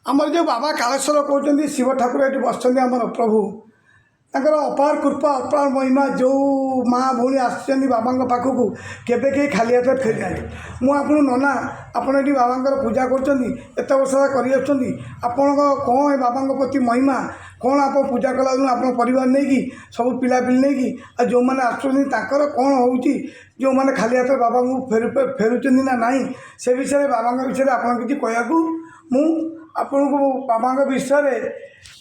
आमर जो बाबा कालेश्वर कहते शिव ठाकुर ये बसुँच आमर प्रभु तांकर अपार कृपा अपार महिमा जो माँ भौणी आसुँच बाबा पाखक केवे कहीं खाली हाथ फेरी ना मुझे नना आपड़ ये बाबा पूजा करते वर्ष कर कौन बाबा प्रति महिमा कौन आप पूजा कला आप परिवार नहीं सब पिलापिली नहीं जो मैंने आसुँचर कौन हो जो मैंने खाली हाथ बाबा को फेरुँच ना नाई से विषय बाबा विषय आप कह मु आपण को बाबा विषय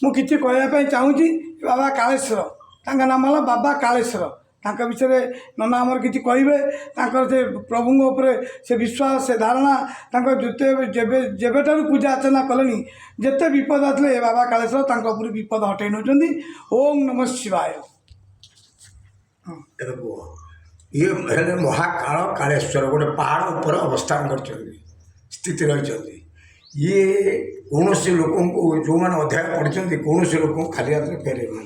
मुझे कहवाई चाहूँगी बाबा कालेश्वर तांका नाम है बाबा कालेश्वर तांका विषय नना आमर किसी कहे से प्रभु से विश्वास से धारणा जिते जेबेठार पूजा अर्चना कले जिते विपद आते बाबा कालेश्वर तांका उपर विपद हटई नौ ओम नमः शिवाय। ये महाकाल कालेश्वर गोटे पहाड़ उपर अवस्थान कर स्थित रही ये कौन से लोक जो मैंने अध्याय पढ़ी कौन से लोक खाली हाथ में फेरे ना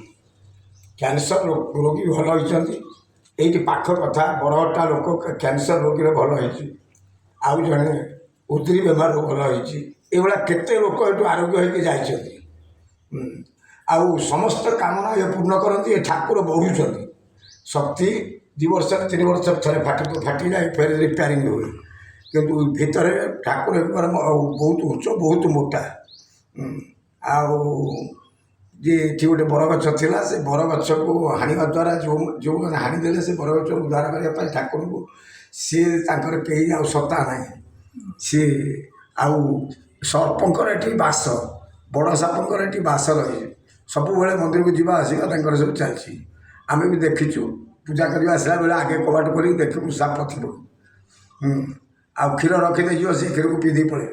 कैंसर रोगी भल होती ये पाख कथा बरहटा लोक कैंसर रोगी भल आउ जड़े उद्री बेमार भल होगा केते लोक ये आरोग्य होकर जाइए आउ समस्त कामना ये पूर्ण करती ठाकुर बढ़ुं शक्ति 2 वर्ष 3 वर्ष थे फाटी जाए फिर रिपेयरिंग हुए किंतु भितर ठाकुर बहुत उच्च बहुत मोटा आउ जे गोटे बरगछ था से बरगछ को हाणा द्वारा जो मैंने हाणीदे से बरगछ उद्धार करने ठाकुर को सी कहीं आउ सत्ता ना सी आउ सर्पंकर ये बास बड़ सापंकर ये बास रही सब मंदिर को जावा आसवा सब चलती आम भी देखीचु पूजा करने आसला बेले आगे कबाट कर देखू साप थी आउ क्षीर रखीदे जी से क्षीर को पीधि पड़े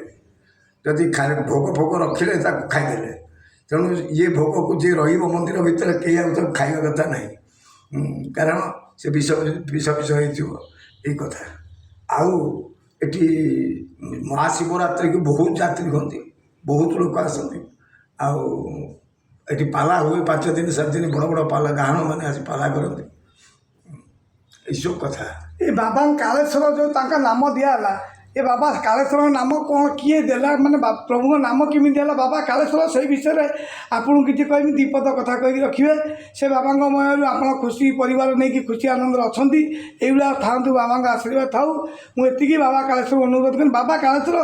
जदि भोग फोग रखिले खाईदे तेणु ये भोग को जी मंदिर भितर कहीं आउ खाଇବା कथा नहीं कारण से विष विष विष हो कथा आउ ये महाशिवरात्रि की बहुत यात्री होती बहुत लोग आसती आउ पाला हुए 5 दिन 7 दिन बड़ बड़ पाला गाहण मैंने आज पाला करते यू कथा ये बाबा कालेश्वर जो तांका नाम दियाला ये बाबा कालेश्वर नाम कौन किए देला माने प्रभु नाम किमी दिला बाबा कालेश्वर से विषय में आपन किसी कहमी दीपद कथा कही रखिए से बाबा मयूर आप खुशी परिवार नहीं कि खुशी आनंद अच्छा ये था बाबा आशीर्वाद थाऊ मुझे बाबा कालेश्वर अनुरोध कर बाबा कालेश्वर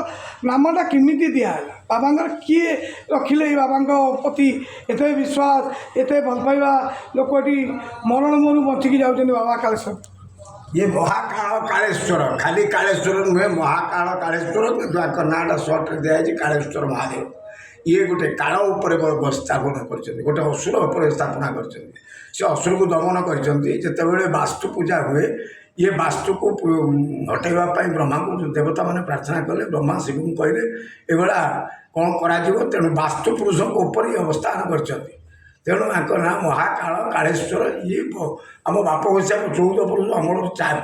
नामटा किमी दिहला बाबा किए रखिले बाबा प्रति एत विश्वास एत भल पाइबा लोकटी मरण मरु बचिकी जाऊँ बाबा कालेश्वर ये महाकाल कालेश्वर खाली कालेश्वर नुहे महाकाल कालेश्वर किंतु नाटा सर्ट दिखाई कालेश्वर महादेव ये गोटे काल उपर स्थापना कर गोटे असुर उपर स्थापना कर असुर को दमन करते वास्तु पूजा हुए ये वास्तु को हटेवाई ब्रह्मा को देवता मैंने प्रार्थना कले ब्रह्मा शिव को कहले एभला कौन कर तेणु वास्तु पुरुष को ऊपर ही अवस्थान कर तेणु ना महाकाल कालेश्वर ये आम बाप हिसाब 14 पुरुष आम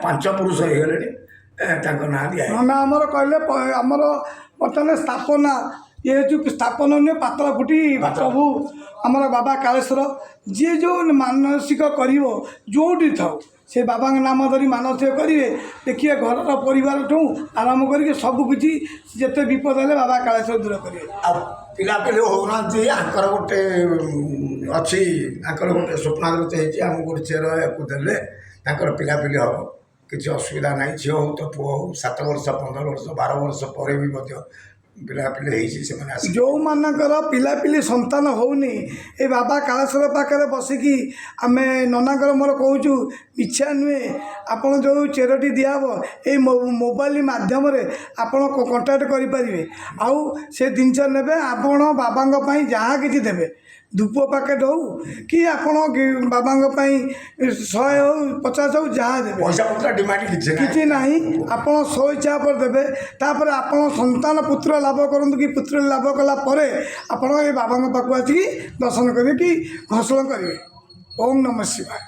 5 पुरुष हो गले ना दिया ना आमर कहले आमर बर्तमान स्थापना ये जो स्थापना नुहे पातला फुटी प्रभु आमर बाबा कालेश्वर जी जो मानसिक कर जोटी था से बाबा नाम धरी मानसिक करेंगे देखिए घर परिवार ठूँ आरंभ करके सबकि जिते विपद है बाबा कालेश्वर दूर करेंगे पिलापिली होना आंकर गोटे अच्छी गोटे स्वप्नागत होमको गोटे चेर को देले पिलापिली हम किसी असुविधा ना झील हो तो पुओ हो 7 वर्ष 15 वर्ष 12 वर्ष पर भी पिलापिली जो मानकर पिलापिली संतान होनी ए बाबा कालेश्वर पाखे बसिकी आम ननाकर मोर कहूँ इच्छा नुहे आपड़ जो चेरटी दिहब ये मोबाइल मध्यम आपड़ कंटाक्ट करें आउ से जिनस ने आपण बाबा जहाँ कि देवे धूप पैकेट हो कि आपण बाबा 100 हो 50 हो जहाँ देवे पैसा पत्र डिमांड किसी ना आप सो इच्छा पर देवे तापर आप संतान पुत्र लाभ करूँ कि पुत्र लाभ कलापर आपण ये बाबा पाक आसिक दर्शन करेंगे कि घोषणा करेंगे ओम नमः शिवाय।